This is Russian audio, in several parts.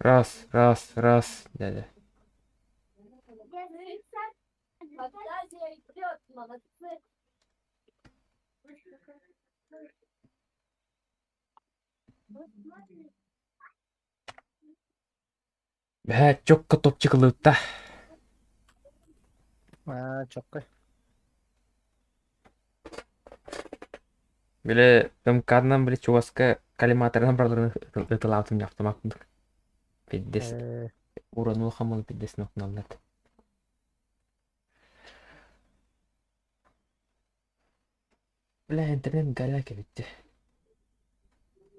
Раз, дядя. Çok top çıkılıp da. Чоккой. Бile МК'дан бile чуваска калиматордан бардырын ытылаутын яптымакпындык. Пиддес. Уронул хамыл пиддес нокналлат. Бля, интернет галяк битти.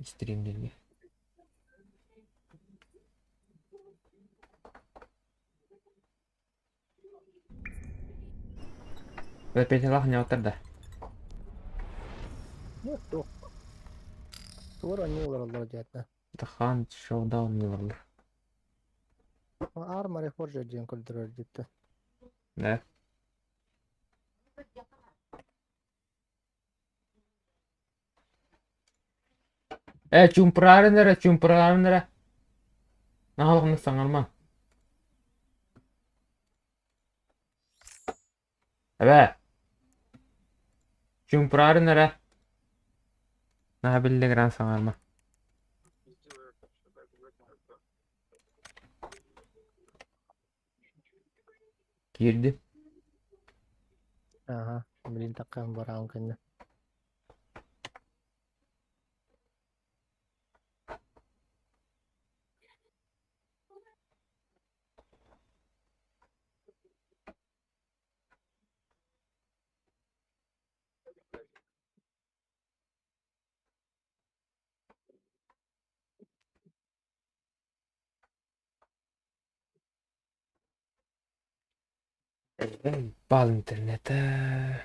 Стримдерге. Петелах не отырда. Нет, то. Тура не уралла дядя. Тахан шоудаун не варлы. Армари хоржа ден көлдөрөр дипти. Да. Чумпырарынера. Нахалықны саңарма. Әбә. Чумпырарынера. Наха биллегран саңарма. Girdi. Ага, блин, такая баранка. Бал интернета.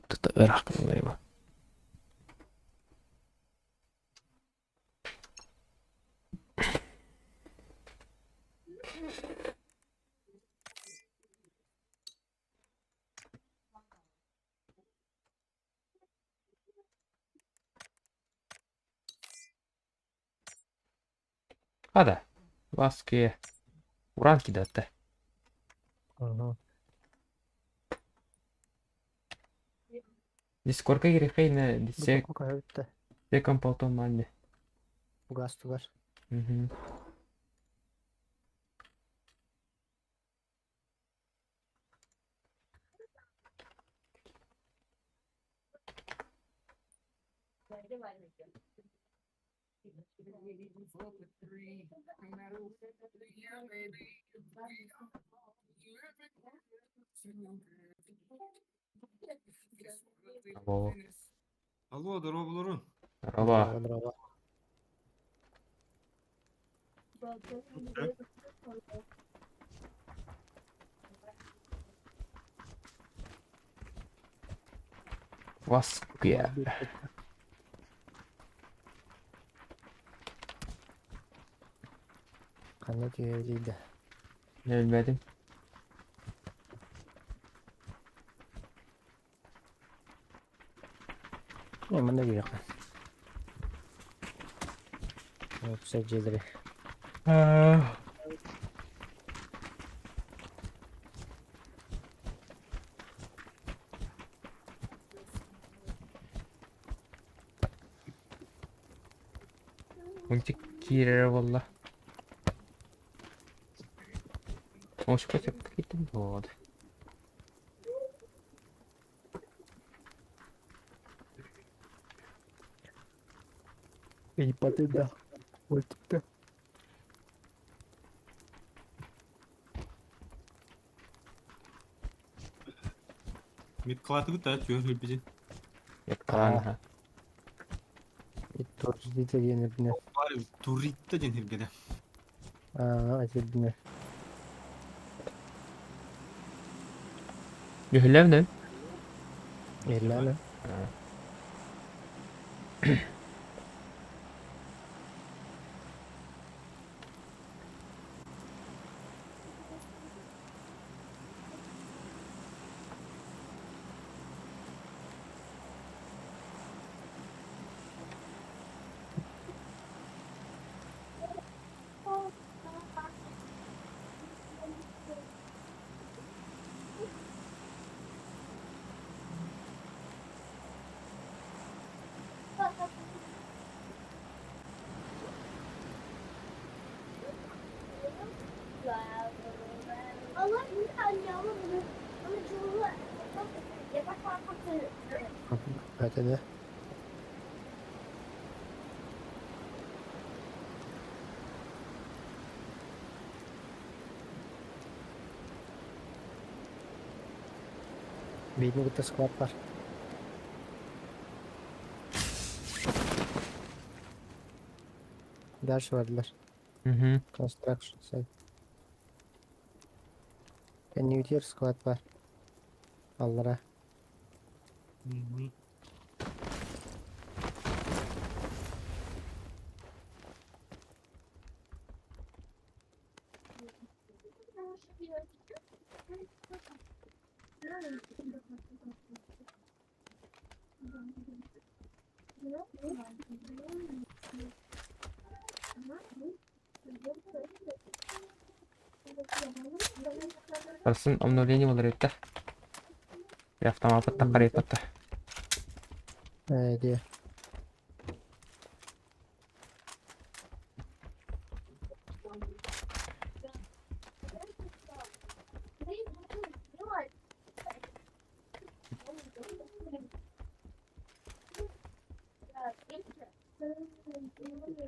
Тут ырах кылайбы. Hadi. Baskıya. Uran kidette. Ага. Дискордқа керек қайны десе Көйөттө. декомпалтон малды. Бугасту бар. Алло, здорово, Лорун. Здорово. Дрова. Vaskıya. Kanka öyleydi. Ölmedim. Ama ne gerek var? Yoksa celeri. Ah. Мультик Кирилла. Может быть, какие-то вот. İyi patı da. Ultikte. Мид калаты гүт аач өөр хэл бижин. Нет, кран. İttor dite yenir bine. Баары турритта жин хэрэглээ. Acil bine. Yühülev ne? Ellerle. Allah anne ama bunu çoğu yapak farklı. Hadi de. Benim gitti squad var. Ders verdiler. Hı hı. Construction site. New Tier squad var. Allah'a. Просто обновление olur это. Bir автомат takar yapıttı. Diye.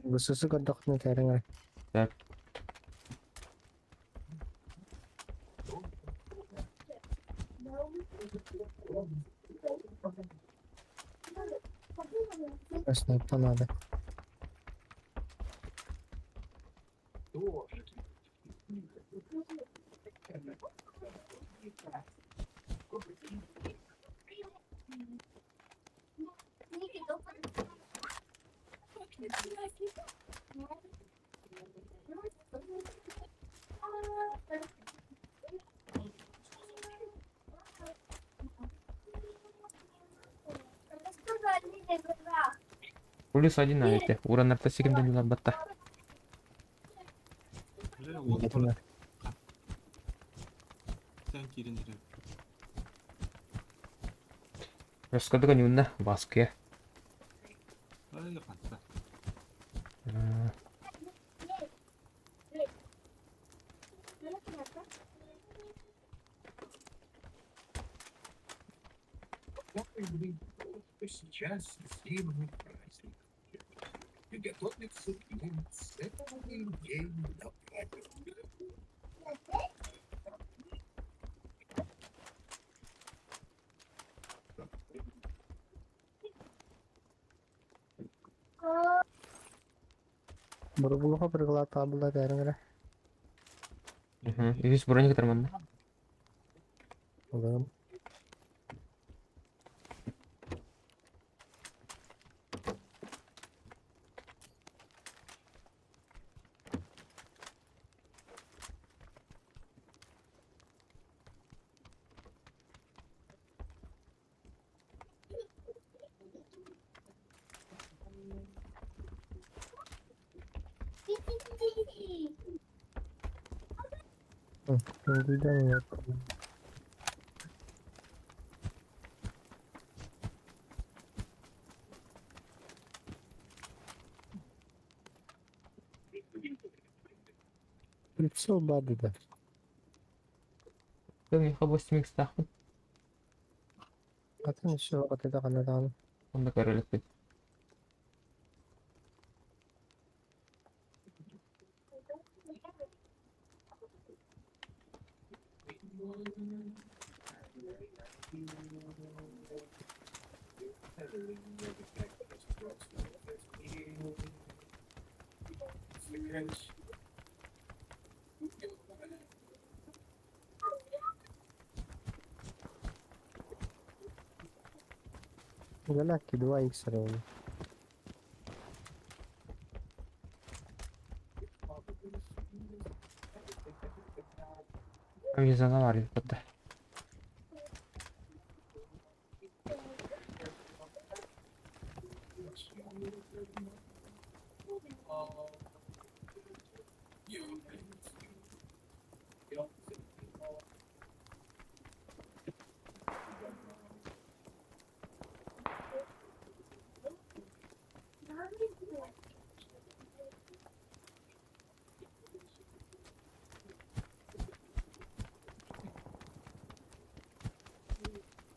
Bu sesi kodok ne tereng. Evet. Snipe'tan abi. Плюс один на эти. Уран артасигин да не батта. Yetimler. Sen кирин дирэ. Раскадыга не унна. Ваския. Ай ганцаа. Сейчас зимний праздник. Приготовиться к ним целый день напролёт. Buru-buru bergelat tabla tereng. Yüz buraya getirmem ben. Oğlum. Günden yok. Лицо бады да. Кылмый хабостимик стахын. Атын еще вот это канадан. Онда көрөлүк бит. Галаки 2х ровно. Мизана var yukarıda.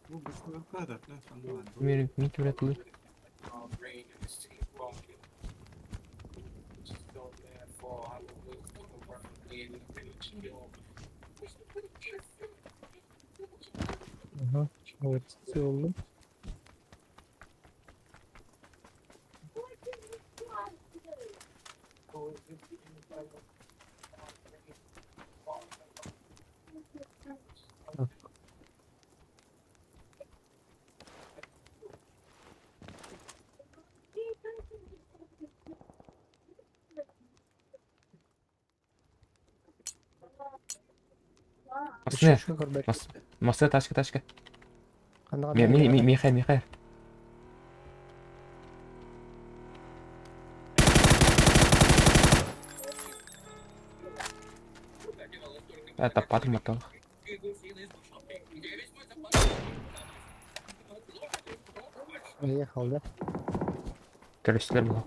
Bu bu kadar lan sandım ben. Benim mik üretili. Aha. Evet. Oldu. Masne. Şu kadar belki. Masne taşka. Kanada Михаил. Это подмотал. Ехал, да? Teröristler mi lan?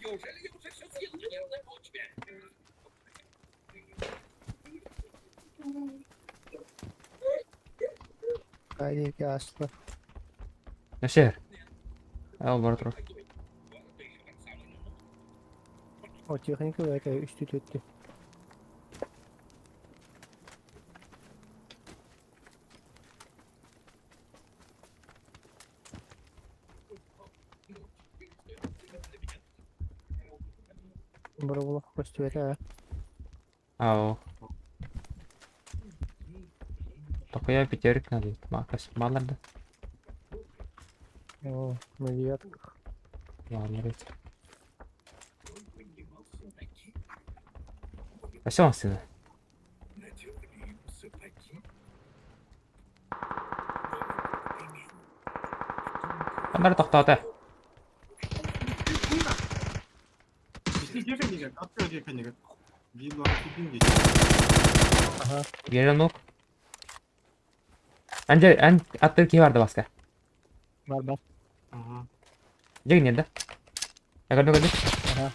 Неужели я уже все съел на нервной почве? Haydi aslı. Yaşar. Al bana dur. O техника это üstü tuttu. Бравулах костю это. Ау. Такая пятерик надо. Макас малlarda. О, на девятках. Malları. Aşağı mısın? Надевали сапоги. Onları toxtatı. Gece gece atıyor gece gece. Bir lan bir gece. Aha. Gelen ok. En attığı ki vardı başka. Var. Aha. Jadi nerede? Ya gördün. Aha.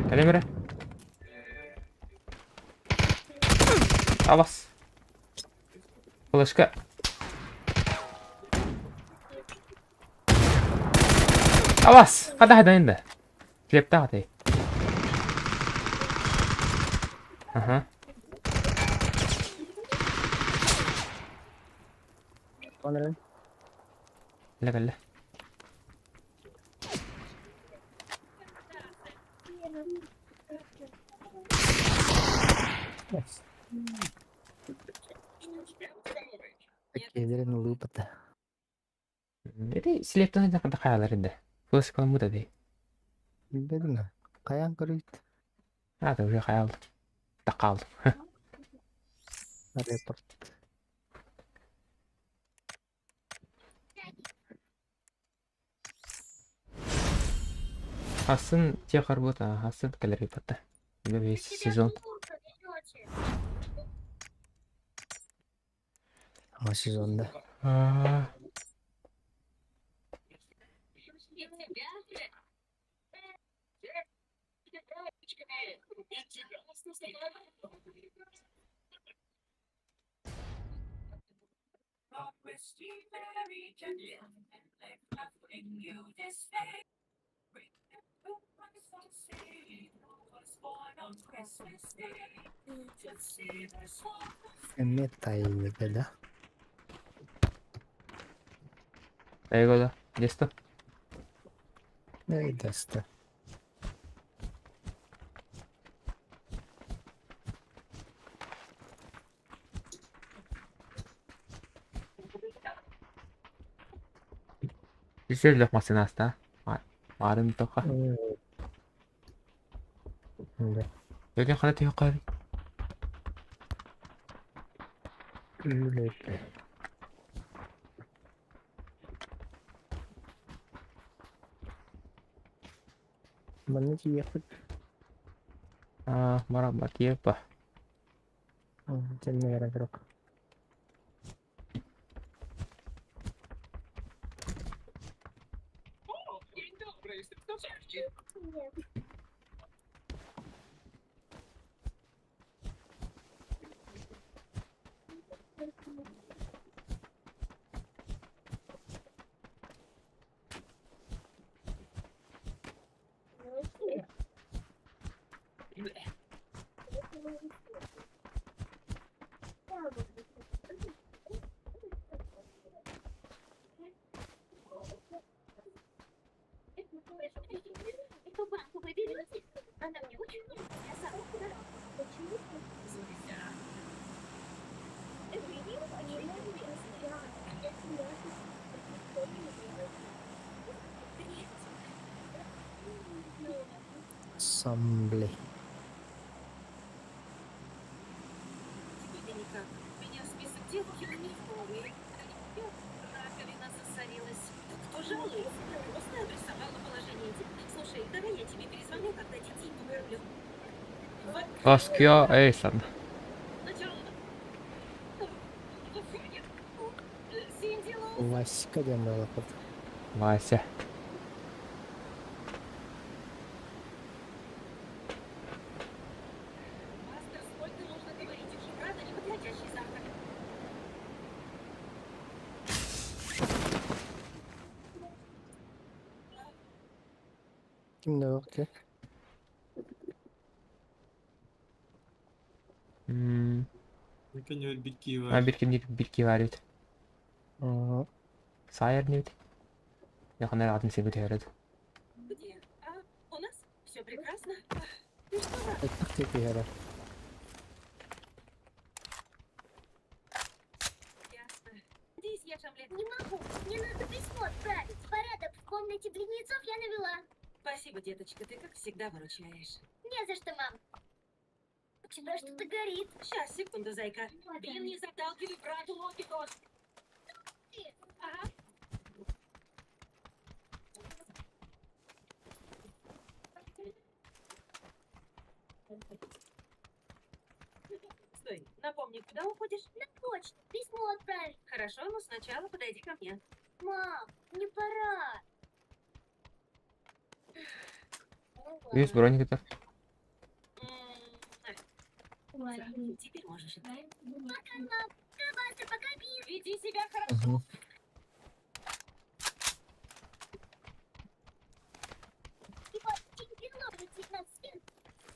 Kalian berapa? Awas. Flash. Awas. Ada inde. Flip tadi. Aha. Bana Gel. Yes. Такие лупата. Jadi slip aja kata kayalar inde. Flash kamu tadi. Bilmedin mi? Kayan kırıydı. Ada udah khayal. Takal. Report. Асын тех работа, асын калерий пата. Весь сезон. Ама сезонда. А, Метай да? Эйгода. Десто. Эй, даста. Исерлөх масынаста. Арын тоха. Да. Йоген хана тех кари. Үлеп. Маны тиеппит. Мара бакиепа. Тенне ярагырак. День добрый, здравствуйте. Эту банку вы берете? Она мне очень нужна. Я сама куда? Почему? Это видео, они Ассамблей. Сегодня никак. У меня список дел херовый. Раковина засорилась. Кто жалуется? Просто обрисовала положение дел. Слушай, давай я тебе перезвоню, когда детей покормлю. Вот. Аскио эйсан. Начало. Выходит. Синдило. Васька демалапот. Вася. Мастер, сколько нужно говорить? Уже правда неподходящий завтрак. Kimde yok ki? Наконец битки var. Бирки варит. Ага. Сайер нют. Яханер атын себе теред. Где? А, у нас все прекрасно. Ты что, рад? Это ты пиара. Ясно. Надеюсь, я шамлет. Не могу. Мне надо письмо отправить. Порядок в комнате близнецов я навела. Спасибо, деточка, ты как всегда выручаешь. Не за что, мам. У тебя что-то горит. Сейчас, секунду, зайка. Блин, не заталкивай брату ноги тоже. Ага. Стой, напомни, куда уходишь? На почту письмо отправить. Хорошо, но сначала подойди ко мне. Мам, не пора. Вис броник это. Теперь можешь идти. Пока, мам. Кабастер, пока, Бир. Веди себя хорошо. Угу. И вот очень тяжело висеть на стене.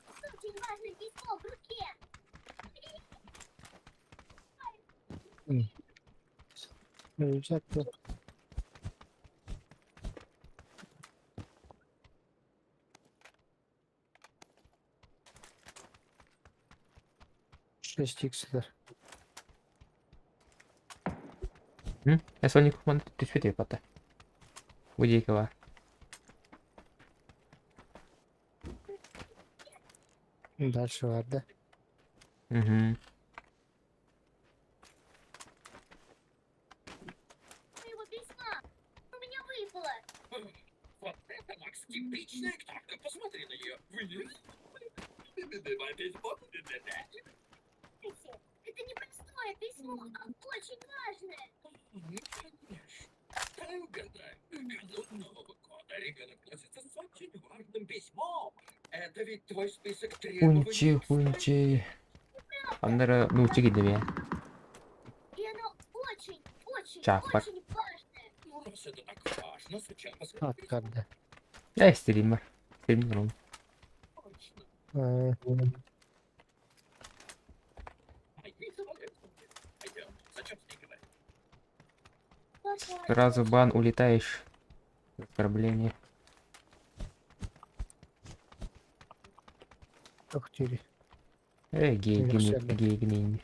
Очень важное письмо в руке. Рюкзак-то. Шесть иксов. Я соник ман түспете пата. Удейка var. Дальше ладно. Угу. Моего письма. У меня выпало. Вот это Макс Типичная акторка, посмотри на нее. Вы не... Письмо? Это не простое письмо, а очень важное. Дай угадаю. Канун Нового года ребенок носится с очень важным письмом. Это ведь твой список требований. Хунчи. Андера нучи гидим я. И оно очень, очень, Чапар. очень важное. Ну, раз это так важно, зачем At посмотреть? kadde. Я стример. Стример. Точно. Пойдем. Зачем с ней говорить? Сразу бан, улетаешь. Оскорбление. Çok tüylü. Гей, Гей, гей.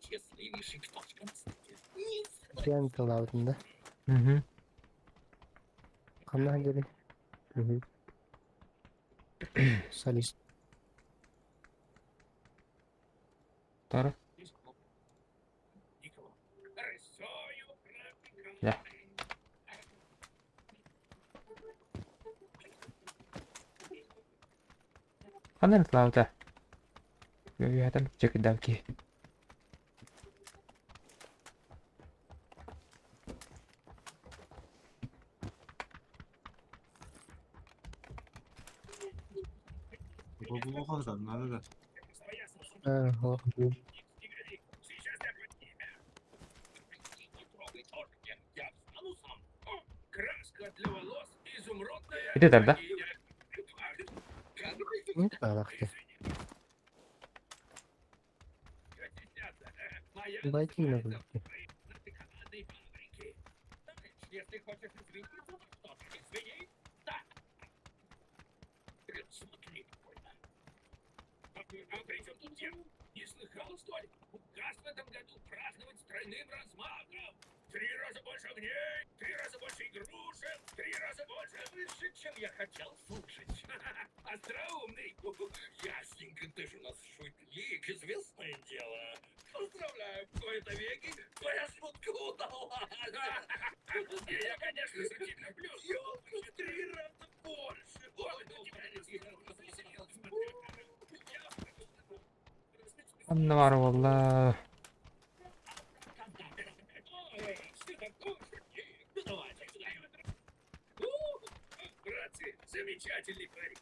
Счастливейший пташка на свете. Gentle altında. Угу. Kandan geri. Solist. Тара. Рисую графика. Да. Канал Слаута. Я там чек давки. Бұл қалжан, надо да. Ого. Сейчас я под тебя. Не трогай торт, я встану сам. О, краска для волос, изумрудная. Иди тогда. Ne kadar baktı. Войти на группе. Если хочешь извиниться, то что ты извини? Да. Смотри, больно. А при чем тут я? Не слыхал, что ли? Газ в этом году праздновать с тройным размахом. 3 раза больше огней, 3 раза больше игрушек, 3 раза выше, чем я хотел слушать. Остроумный. Ясненько, ты же у нас шутник, известное дело. Поздравляю, в кои-то веки твоя шутка удалась. Я, конечно, шутить люблю. Ёлки, 3 раза больше. Ой, ну тебя не съел. Анна валла. Братцы, замечательный парень.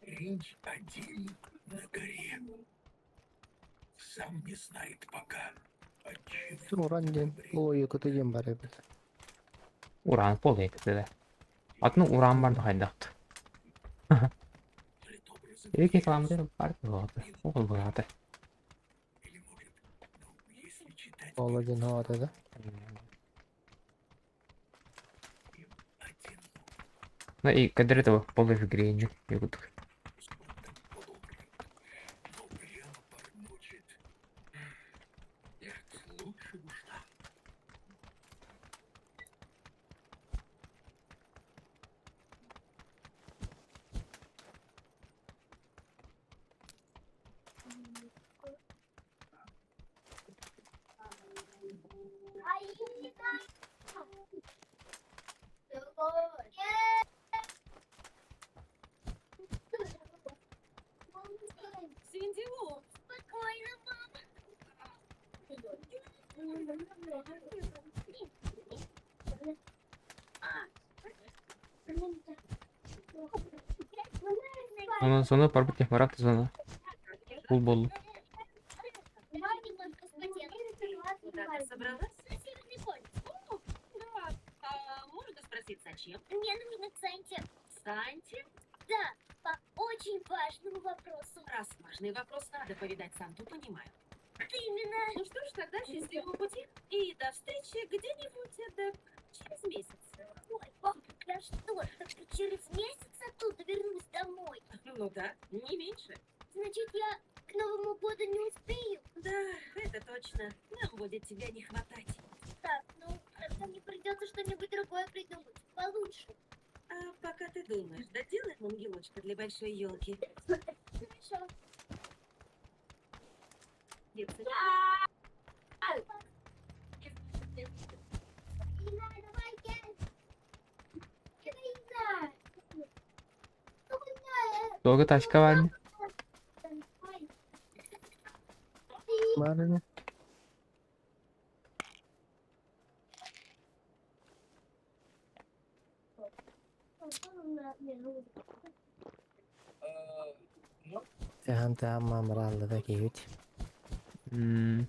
Речь один на горе. Сам не знает пока. Tüm oran Ой, kötüyüm bari bir. Уран пол ekti. Атны уран бар хайдакты. Эки каламдер бар болду. Ол болду. Oğlacın havada da. Ну и кадр этого пола в игре не будут. Лучше уж так. Синдилу, Спокойно, мама. Ondan sonra Barbie Marat zona. Бул болду. куда ты собралась? На Северный полюс. Да, а очень важному вопросу. Раз важный вопрос надо повидать Санту, понимаю. Именно. Ну что ж, тогда счастливого пути и до встречи где-нибудь через месяц. Ой, пап, я что, только через месяц оттуда вернусь домой? Ну да, не меньше. Значит, я к Новому году не успею? Да, это точно. Нам будет тебя не хватать. Так, ну, тогда мне придется что-нибудь другое придумать. Получше. А пока ты думаешь, доделаем ангелочка для большой елки. Хорошо. Ирина, давайте. Ирина. Долго тачка var mı? Var mı? Sen tamam herhalde da git. Hmm.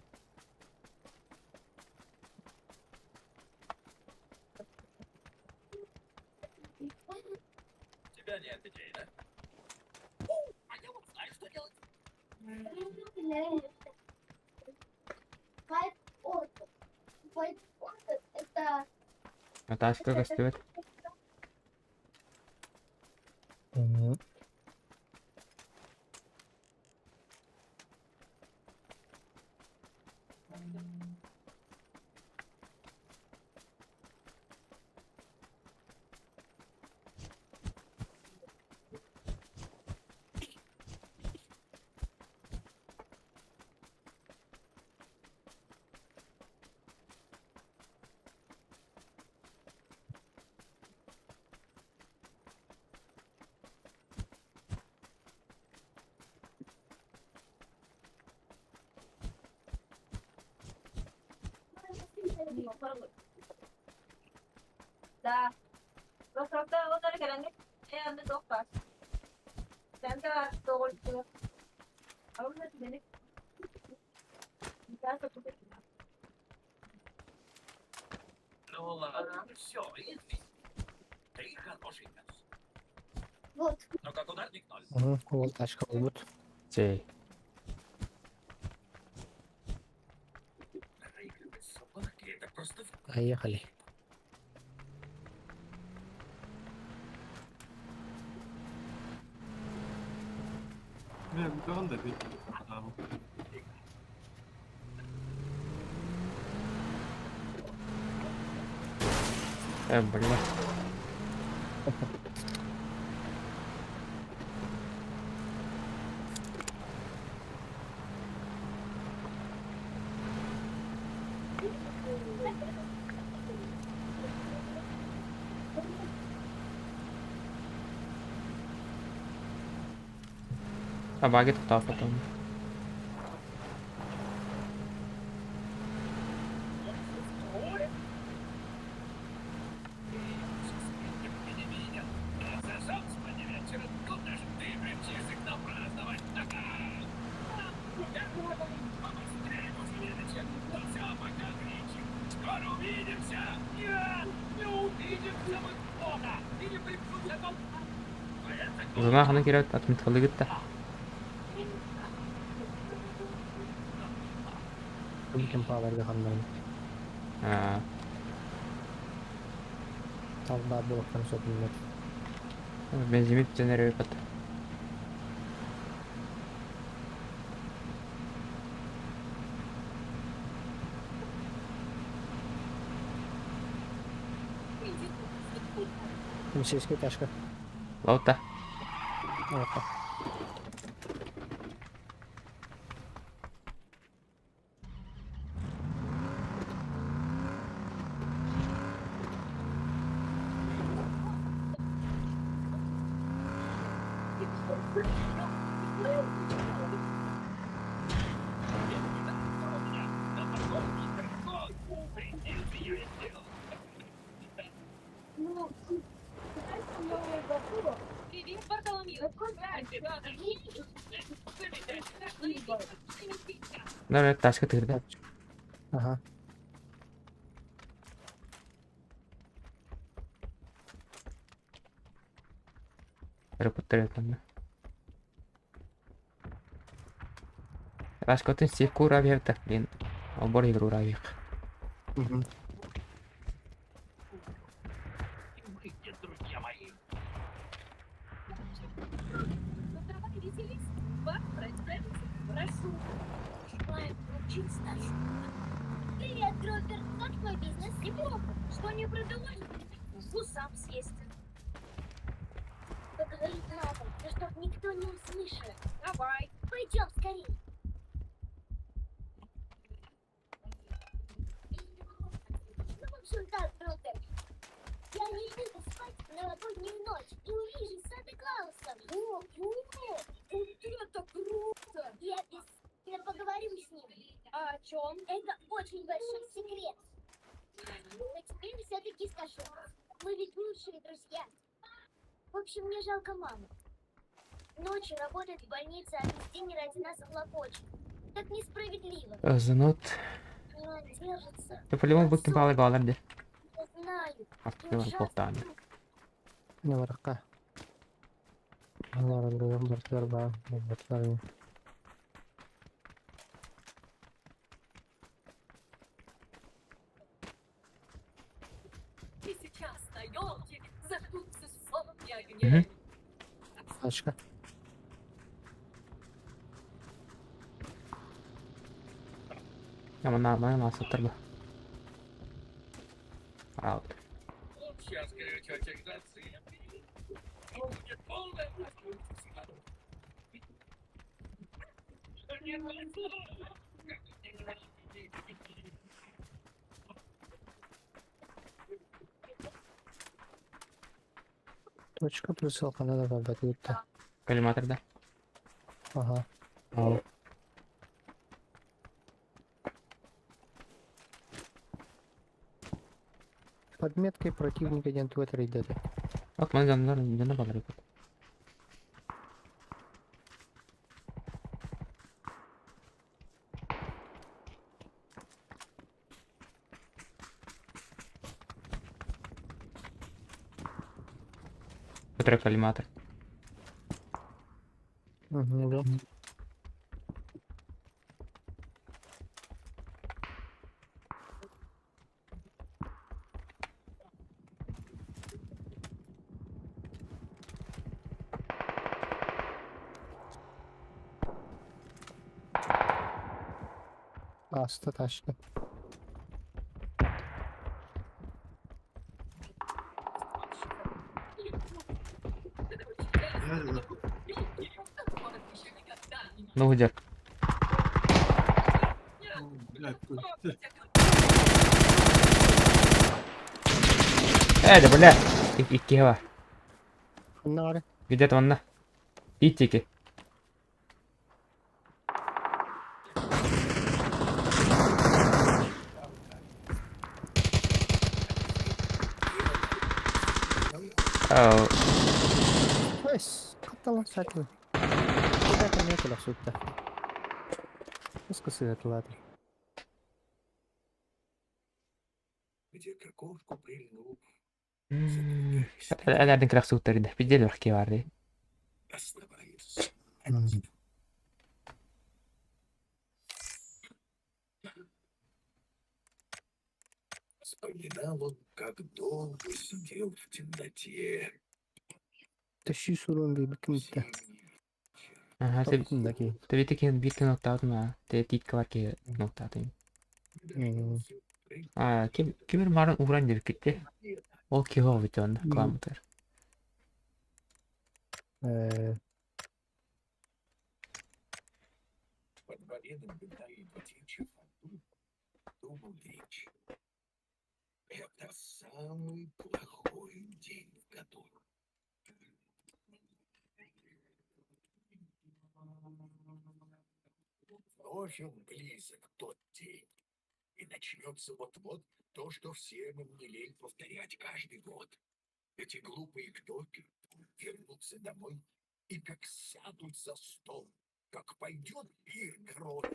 Тебя нет идей, да? А я вот знаю, что делать. Это А тачка стоит? Hı. Da. Los tractores vos tenés que vender. De dos casas. Tanta todo el día. Ahora te tenés. Mi casa, tu casa. Ну ладно, все, извини. Ты хороший пес. вот. Но как ударник ноль. Hı. O taşka olur. Şey. Проигрывать с собакой это просто Поехали. Ne bir kalan da bir. Tamam. Блин. А баги тоқтап потом. Скоро увидимся! Нет! Не увидимся мы скоро! И не припнуться там! Зына хана кирәк атмит кылы гитте. Bütün power'ı kanlarım. Ha. Tavla bloktan sokulmak. Benzin biteceğine pat. Полицейская тачка. Лаута. Вот так. Ну, Привет, Бартоломью. Давай тачка тырды. Aha. Репутер там. Раскотын сивку уравьевта, блин. Обор игру уравьев. Угу. Выйдет, друзья мои. Ну давай веселись. Прощайтесь. Прошу. Желаю получить стажу. Привет, Гровер. Как твой бизнес? Неплохо. Что не продавать? Сам съесть. Поговорить надо, да чтоб никто не услышал. Давай. Пойдем скорее. Ну, в общем так, Гровер. Я не иду спать в новогоднюю ночь и увижу Санта-Клауса. Вот это круто. Я обязательно поговорю с ним. А о чем? Это очень большой секрет. Но теперь все-таки скажу. Мы ведь лучшие друзья. В общем, мне жалко маму. Ночью работает в больнице, а весь день ради нас хлопочет. Так несправедливо. Занот. Она держится. Ты по-любому будь не балларди. Я знаю. Открывай полтами. Ne var ka? Allah Allah bertler ba. Bertler. И сейчас на елке зажгутся сотни огней. Başka? Ama normal masatır bu. Out. Сейчас горячо тягаться. Будет полная распутство. Что не произошло? Точка плюс алхана da var yurtta. Коллиматорда. Aha. Ал. Под меткой противника идет в этой идет. Bak bana canına bağlar yapıyor. Который коллиматор. Угу, да. Asta taşlı. Ну где? Блядь, Да бля. İki var. Bunlar Где-то вон на. Итики. Ау. Pues, kattalan satlı. Mitä ne tulee sutta? Koska se tulee? Где кокошку прильнул, Hadi hadi kırak suutları da. Bir deli ki var diye. оставается. Вспоминал он, как долго сидел в темноте. Taşı sorun bir bıkıntıda. Aha, te Toplumdaki. vedi che bir nokta atma ya. Te tik var ki nokta atayım. Aa, kim marun uğran bir gitti. O ki o bir tane kilometre. Во дворе наблюдая птичью фату, думал речь. Это самый плохой день в году. Вновь он близок тот день. И начнется вот-вот то, что всем им не лень повторять каждый год. Эти глупые гномы вернутся домой и как сядут за стол, как пойдет пир грот.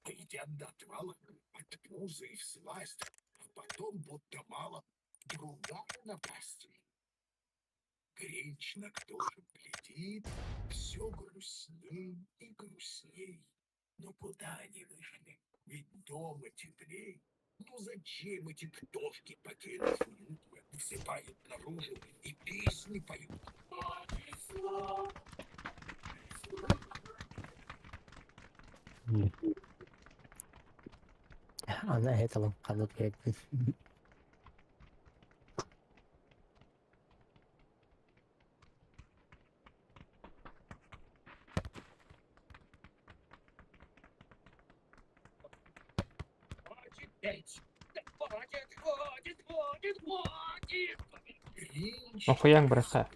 Доедят до отвала, от пуза и всласть, а потом, будто мало, другая напасть. Гречна, кто же глядит, все грустней и грустней. Но куда они вышли? Ведь дома теплей. Ну зачем эти птошки, покинув уют, высыпают наружу и песни поют? Ana hetalım kalıp yakın. Хватит петь! Да хватит, хватит, хватит, хватит! Гринч Охуяң брэха.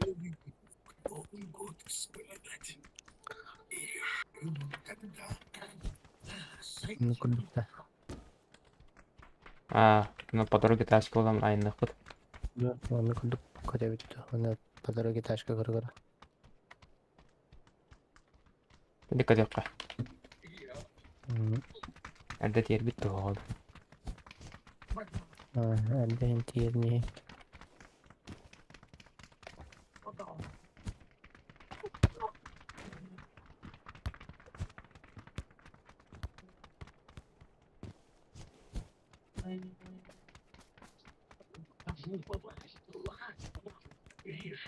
Новый год вспоминать. И решил, когда Bunu kurduk da. На по дороге тачка болам айны кыт. Onu kurduk. Koca bitti. Onu pazara git aşka kırı kırı. Дика жакка. Hı. Эрдэ тиер бит тоолду. Elde henti yerini.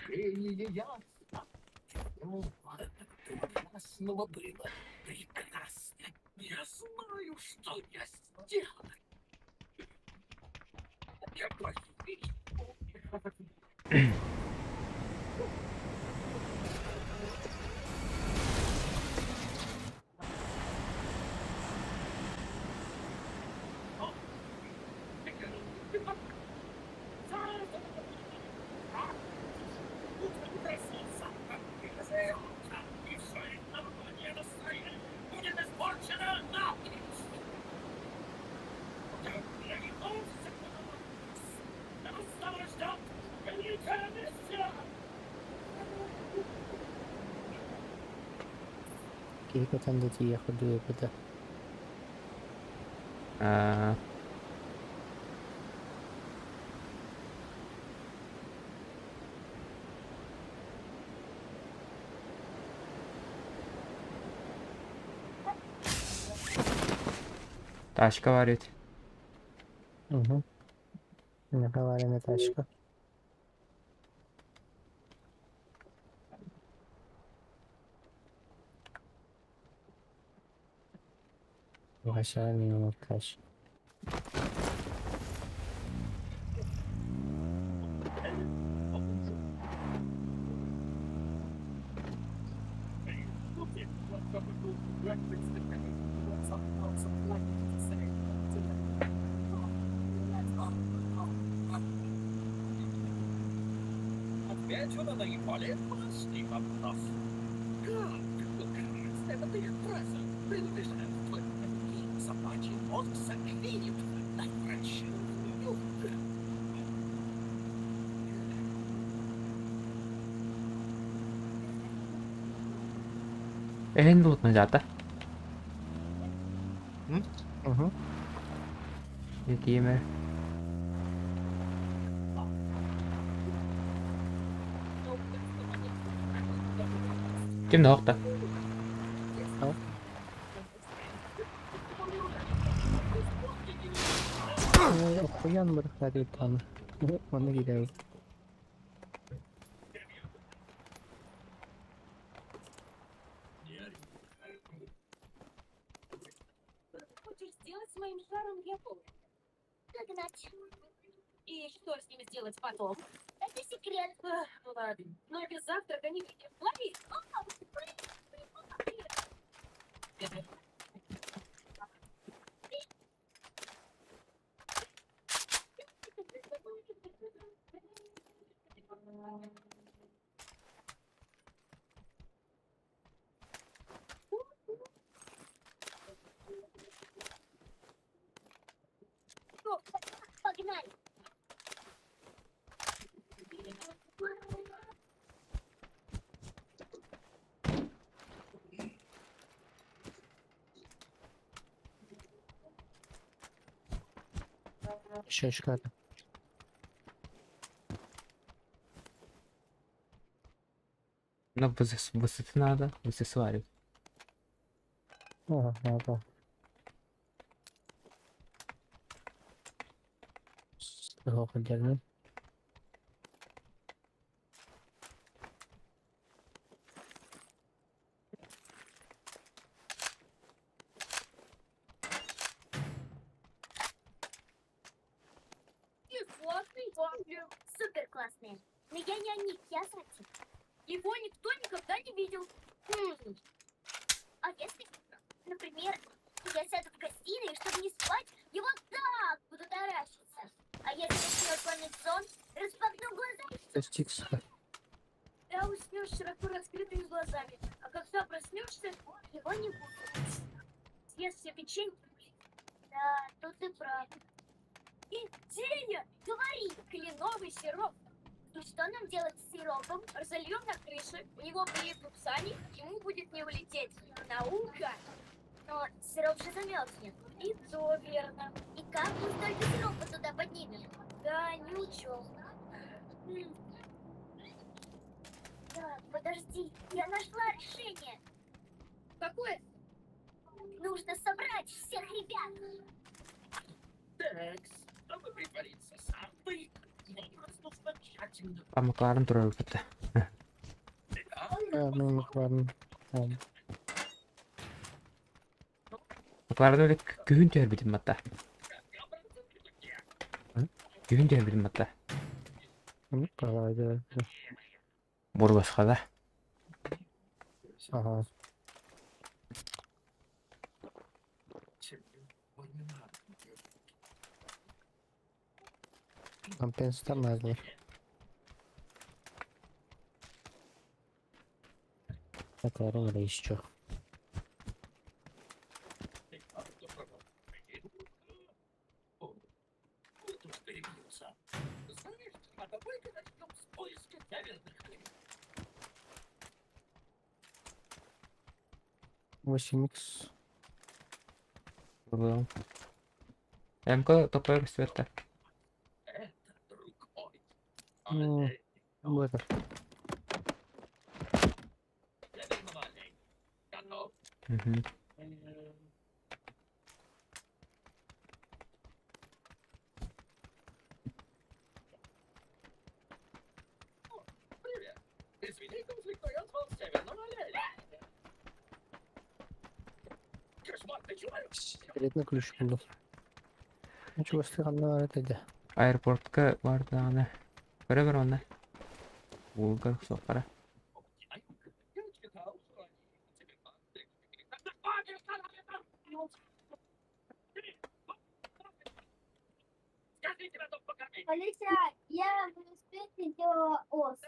решение ясно. Ну, это прекрасного было. Прекрасно. Я знаю, что я сделаю. Я Hakikaten de iyi yakılıyor bu da. Тачка бар ведь. Hı. Ne kadar ne taşka. Aşağı iniyor taş. Опять вы наебали простый вопрос. Как это их фраза? Предупреждаю, твой собачий мозг заклинит на врачную. Тут на жата. Hı hı. Якиме. Ким нокта? Okuyan bırak bir tane. Onu gidelim. Хочешь сделать с моим шаром, я помню. Догнать. И что с ними сделать потом? Это секрет. Ну ладно. Но без завтрака не видим. Лови! Погнали. Şaşkar. Ну, высоты надо, высосварить. Ага. Слыхал отдельно. И классный, супер классные. Но я не о них, я Сати. Его никто никогда не видел. А если, например, я сяду в гостиной, чтобы не спать, и вот так буду таращиться. А если начнет клонить сон, распахну глаза. Это стикс. Да, уснешь широко раскрытыми глазами. А когда проснешься, его не будет. Съест все печеньки. Да, тут ты прав. И Деня, говори, кленовый сироп. И что нам делать с сиропом? Разольем на крыше, у него прилипнут сани, ему будет не улететь. Наука! Но сироп же замерзнет. И то верно. И как мы столько сиропа туда поднимем? Да, не учел. Так, подожди, я нашла решение. Какое? Нужно собрать всех ребят. Так, чтобы притвориться самбой, вопрос нужно тщательно. А Макларен турар бітті. Ну, ладно. Макларен өлі күйін түйер бітім матта. Күйін түйер бітім матта. Ну, правда. Бургасқа да. Ага. Компенсатор. Это оружие еще. Тут перебьются. Знаешь, а давай-ка начнем с поиска каверных хлеб. 8х. Бургасқа. МК топай света. Это, друг мой. Ну, вот это. Каверного оленя. Готов. Угу. Привет. Извини, конфликт, но я звал северного оленя. Кошмар, ты человек. Секретный ключ был. Ничего странного это да. Аэропортқа барды аны. Көрі бір оны. Ол көрік соққара. Девочка, да, устроили тебе панты. Тогда хватит, скажи тебе, кто покажи. Алиса, я в университете делала ос.